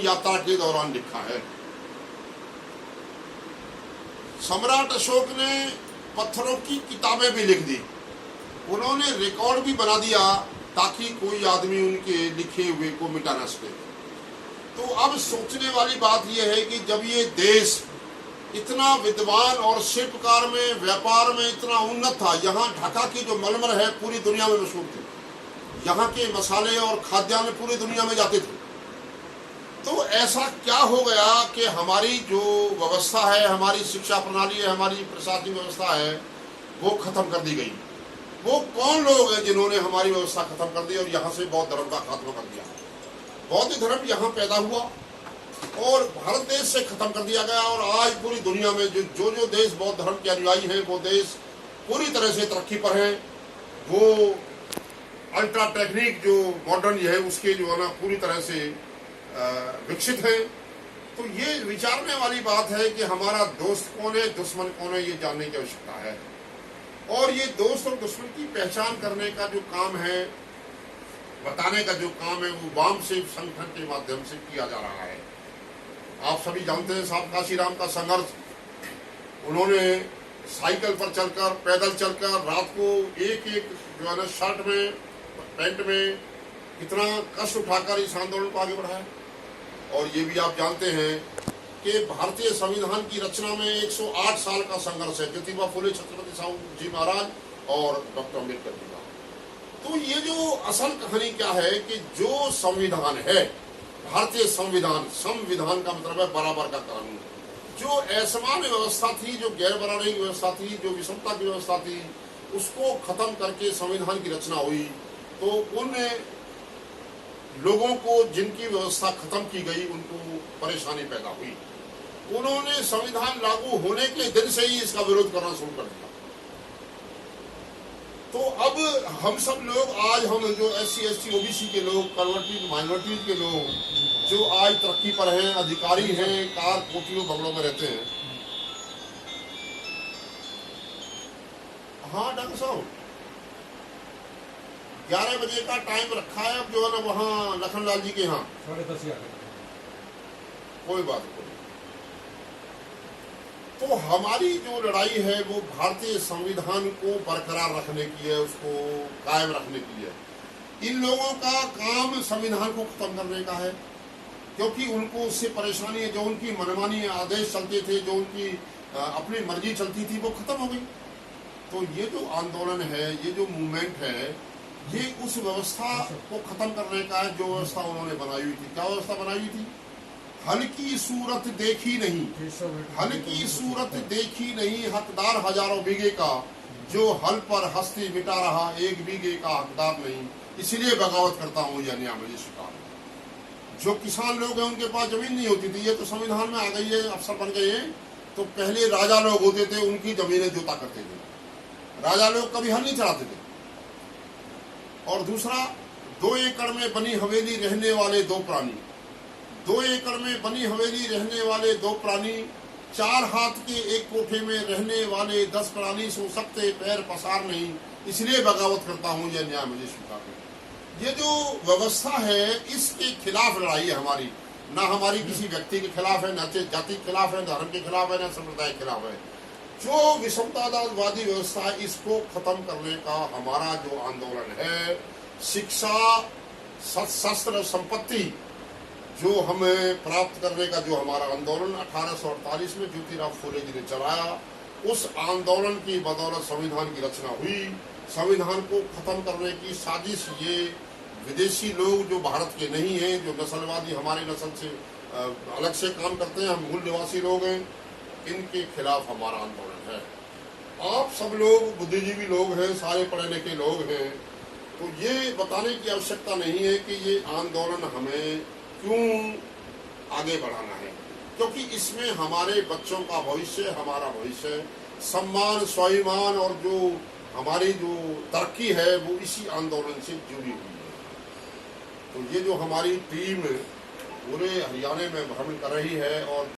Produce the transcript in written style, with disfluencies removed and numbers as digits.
यात्रा के दौरान लिखा है। सम्राट अशोक ने पत्थरों की किताबें भी लिख दी, उन्होंने रिकॉर्ड भी बना दिया ताकि कोई आदमी उनके लिखे हुए को मिटा न सके। तो अब सोचने वाली बात यह है कि जब ये देश इतना विद्वान और शिल्पकार में, व्यापार में इतना उन्नत था, यहाँ ढाका की जो मलमल है पूरी दुनिया में मशहूर थी, यहाँ के मसाले और खाद्यान्न पूरी दुनिया में जाते थे, तो ऐसा क्या हो गया कि हमारी जो व्यवस्था है, हमारी शिक्षा प्रणाली है, हमारी प्रशासनिक व्यवस्था है, वो खत्म कर दी गई। वो कौन लोग हैं जिन्होंने हमारी व्यवस्था खत्म कर दी और यहाँ से बौद्ध धर्म का खात्मा कर दिया? बौद्ध धर्म यहाँ पैदा हुआ और भारत देश से खत्म कर दिया गया, और आज पूरी दुनिया में जो देश बौद्ध धर्म के अनुयायी हैं वो देश पूरी तरह से तरक्की पर हैं। वो अल्ट्रा टेक्निक जो मॉडर्न है उसके जो है ना पूरी तरह से विकसित है। तो ये विचारने वाली बात है कि हमारा दोस्त कौन है, दुश्मन कौन है, ये जानने की आवश्यकता है। और ये दोस्त और दुश्मन की पहचान करने का जो काम है, बताने का जो काम है, वो वाम से संगठन के माध्यम से किया जा रहा है। आप सभी जानते हैं साहब काशीराम का संघर्ष, उन्होंने साइकिल पर चलकर, पैदल चलकर, रात को एक एक जो है ना शर्ट में, पैंट में कितना कष्ट उठाकर इस आंदोलन को आगे बढ़ाया। और ये भी आप जानते हैं कि भारतीय संविधान की रचना में 108 साल का संघर्ष है, ज्योतिबा फुले, छत्रपति साहू जी महाराज और डॉक्टर अम्बेडकर जी का। तो ये जो असल कहानी क्या है कि जो संविधान है, भारतीय संविधान, संविधान का मतलब है बराबर का कानून, जो असमान्य व्यवस्था थी, जो गैर बराबरी की व्यवस्था थी, जो विषमता की व्यवस्था थी, उसको खत्म करके संविधान की रचना हुई। तो उन लोगों को जिनकी व्यवस्था खत्म की गई उनको परेशानी पैदा हुई, उन्होंने संविधान लागू होने के दिन से ही इसका विरोध करना शुरू कर दिया। तो अब हम सब लोग, आज हम जो SC ST OBC के लोग, कन्वर्टेड माइनॉरिटीज के लोग जो आज तरक्की पर हैं, अधिकारी हैं, कार कोठियों बंगलों में रहते हैं। हाँ डॉक्टर साहब, 11 बजे का टाइम रखा है, अब जो है ना वहाँ लखनलाल जी के यहाँ 10:30 कोई बात नहीं। तो हमारी जो लड़ाई है वो भारतीय संविधान को बरकरार रखने की है, उसको कायम रखने की है। इन लोगों का काम संविधान को खत्म करने का है, क्योंकि उनको उससे परेशानी है। जो उनकी मनमानी आदेश चलते थे, जो उनकी अपनी मर्जी चलती थी, वो खत्म हो गई। तो ये जो आंदोलन है, ये जो मूवमेंट है, ये उस व्यवस्था को खत्म करने का है जो व्यवस्था उन्होंने बनाई हुई थी। क्या व्यवस्था बनाई हुई थी? हल्की सूरत देखी नहीं, हल्की सूरत देखी नहीं, हकदार हजारों बीघे का, जो हल पर हस्ती मिटा रहा, एक बीघे का हकदार नहीं, इसलिए बगावत करता हूँ, यह न्याय मुझे स्वीकार। जो किसान लोग हैं उनके पास जमीन नहीं होती थी, ये तो संविधान में आ गई है, अफसर बन गए हैं। तो पहले राजा लोग होते थे, उनकी जमीनें जोता करते थे, राजा लोग कभी हल नहीं चलाते थे। और दूसरा, 2 एकड़ में बनी हवेली रहने वाले 2 प्राणी, 2 एकड़ में बनी हवेली रहने वाले 2 प्राणी, 4 हाथ के एक कोठे में रहने वाले 10 प्राणी, सो सकते पैर पसार नहीं, इसलिए बगावत करता हूँ, यह न्याय मुझे स्वीकार है। ये जो व्यवस्था है, इसके खिलाफ लड़ाई है हमारी। ना हमारी किसी व्यक्ति के खिलाफ है, न जाति के खिलाफ है, धर्म के खिलाफ है, न संप्रदाय के खिलाफ है। जो विषमतावादी व्यवस्था है, इसको खत्म करने का हमारा जो आंदोलन है, शिक्षा, शस्त्र, संपत्ति जो हमें प्राप्त करने का जो हमारा आंदोलन 1848 में ज्योतिराव फुले जी ने चलाया, उस आंदोलन की बदौलत संविधान की रचना हुई। संविधान को खत्म करने की साजिश ये विदेशी लोग जो भारत के नहीं हैं, जो नस्लवादी हमारे नस्ल से अलग से काम करते हैं, हम मूल निवासी लोग हैं, इनके खिलाफ हमारा आंदोलन है। आप सब लोग बुद्धिजीवी लोग हैं, सारे पढ़े लिखे लोग हैं, तो ये बताने की आवश्यकता नहीं है कि ये आंदोलन हमें क्यों आगे बढ़ाना है, क्योंकि इसमें हमारे बच्चों का भविष्य, हमारा भविष्य, सम्मान, स्वाभिमान और जो हमारी जो तरक्की है वो इसी आंदोलन से जुड़ी हुई है। तो ये जो हमारी टीम पूरे हरियाणा में भ्रमण कर रही है और